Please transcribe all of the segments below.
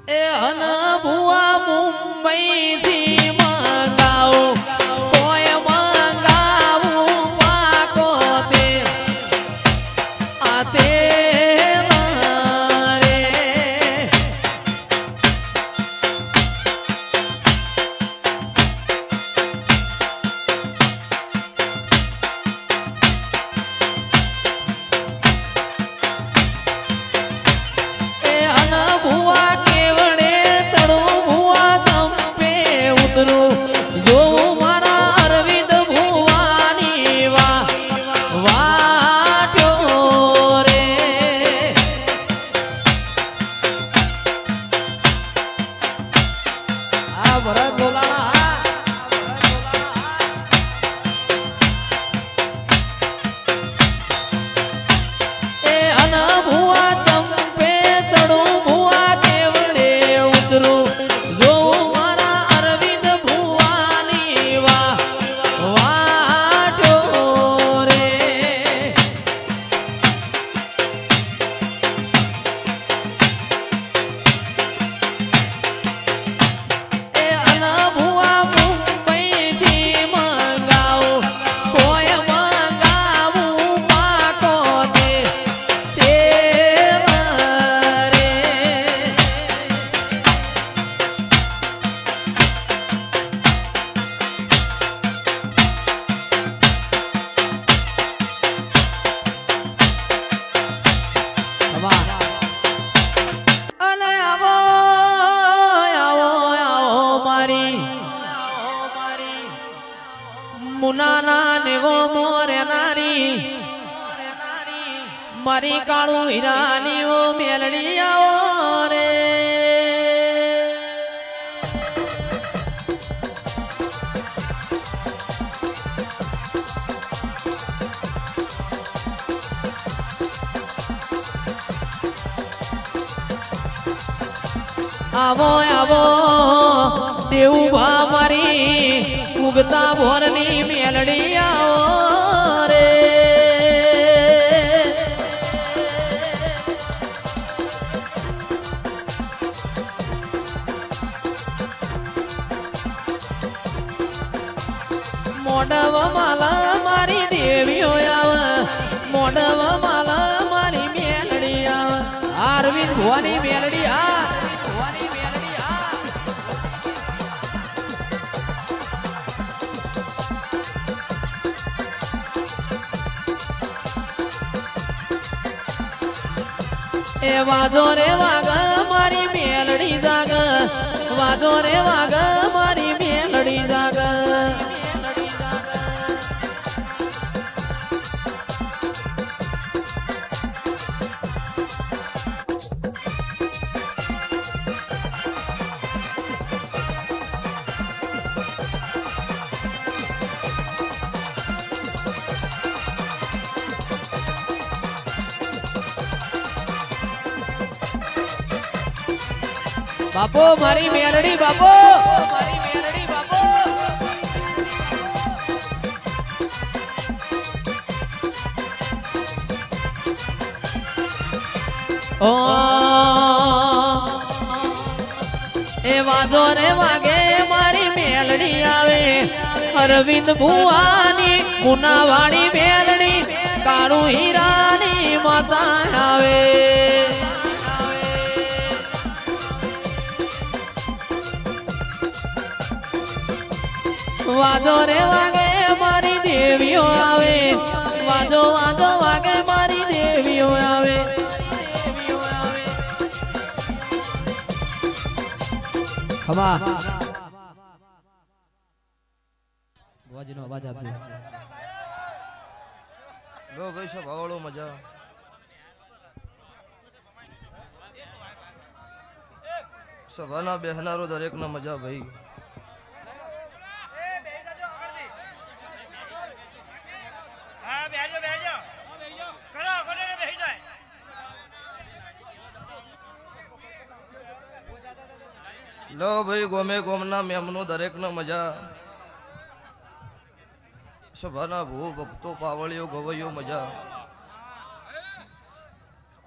એ હન ભુવા મુંબઈ થી મંગાવો કોઈ મંગાવું પાકો તે આ તે મારી કાળું હીરાની ઓ મેલડી આવો રે આવો આવો દેવું ભા મારી ઉગતા ભોરની મેલડી આવો રે મોડવ માલા મારી દેવીઓ આવે મોડવ માલા મારી મેલડી આવે આરવિંદ ભવાની મેલડી આ ભવાની મેલડી આ એ વાદો રે વાગ મારી મેલડી જાગ વાદો રે વાગ મારી મેલડી જાગ બાપો મારી મેરડી બાપો મારી મેરડી બાપો ઓ એ વાદો રે વાગે મારી મેલડી આવે અરવિંદ ભુવાની મુનાવાડી મેલડી કાળું હીરાની માતા આવે વાજો રે વાગે મારી દેવીઓ આવે વાજો વાજો વાગે મારી દેવીઓ આવે ખમા ગોજનો અવાજ આપજો લો ભાઈ સબ આવડો મજા સભાના બેહનારો દરેકના મજા ભાઈ લો ભાઈ ગોમે ગોમના મેમનો દરેકનો મજા સભાના ભૂ ભક્તો પાવળીઓ ગવૈયો મજા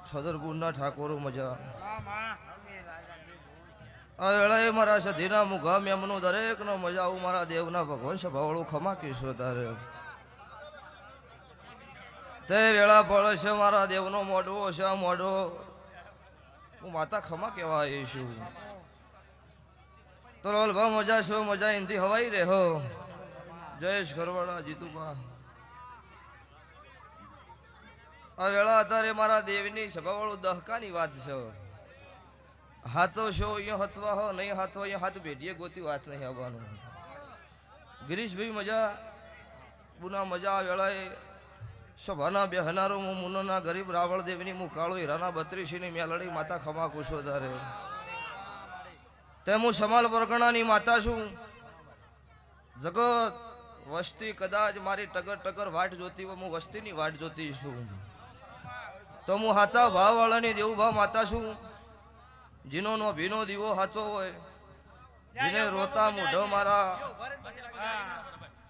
છદરપુરના ઠાકોરો મજા આ વેળાએ મારા સધીના મુઘા મેમનું દરેકનો મજા આવું મારા દેવના ભગવાન સભાવાળું ખમા કીશો તારે તે વેળા પડે છે મારા દેવનો મોઢો છે આ મોઢો હું માતા ખમા કહેવા આવીશું તો રોલભા મજા છો મજા એનથી હવાઈ રહ્યો જયેશ ખરવાડા જીતુભા આ વેળા અત્યારે મારા દેવની સભાવાળું દહકાની વાત છે હાથો છો અહીંયા હથવા હો નહીં હાથો અહીંયા હાથ ભેટીએ ગોતી વાત નહીં આવવાનું ગિરીશભાઈ મજા બુના મજા આ વેળાએ સભાના બેહનારો હું મુનોના ગરીબ રાવળ દેવની હું કાળો હીરાના 32ની મેલડી માતા ખમા કુશો તારે તે હું સમાલ પરગણાની માતા છું જગત વસ્તી કદાચ મારી ટગર ટગર વાટ જોતી હોય હું વસ્તીની વાટ જોતી છું તો હું હાચા ભાવવાળાની દેવભા માતા છું જીનો નો ભીનો દીવો હાચો હોય જીને રોતા મોઢો મારા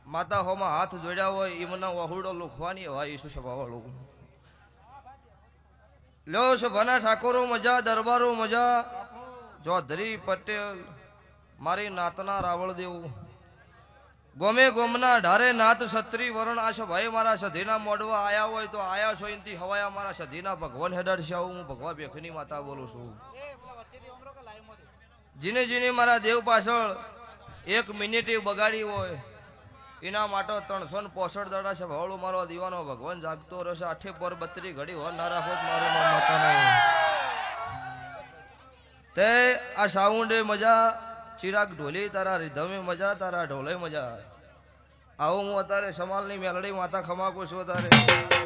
માતા હોમાં હાથ જોડ્યા હોય એમના વહુડો લુખવાની હોય ઈસુ સભાવાળું લ્યો સભાના ઠાકોરો મજા દરબારો મજા ચૌધરી પટેલ મારી નાતના રાવળદેવ ગોમે ગોમના ઢારે નાત છત્રી વરણ આ સભાએ મારા સધીના મોડવા આયા હોય તો આયા છો એનથી હવાયા મારા સધીના ભગવાન હેડાડ છે હું ભગવા ભેખની માતા બોલું છું જીને જીને મારા દેવ પાછળ 1 મિનિટ બગાડી હોય એના માટે 365 દાડા છે ભાવળો મારો દીવાનો ભગવાન જાગતો રહેશે 8 પર 32 ઘડી હો ના રાખો મારો માતા નહીં તે આ સાઉન્ડે મજા ચિરાગ ઢોલી તારા રીધમે મજા તારા ઢોલે મજા આવું હું અત્યારે સમાલની મેલડી માતા ખમાકું છું તારે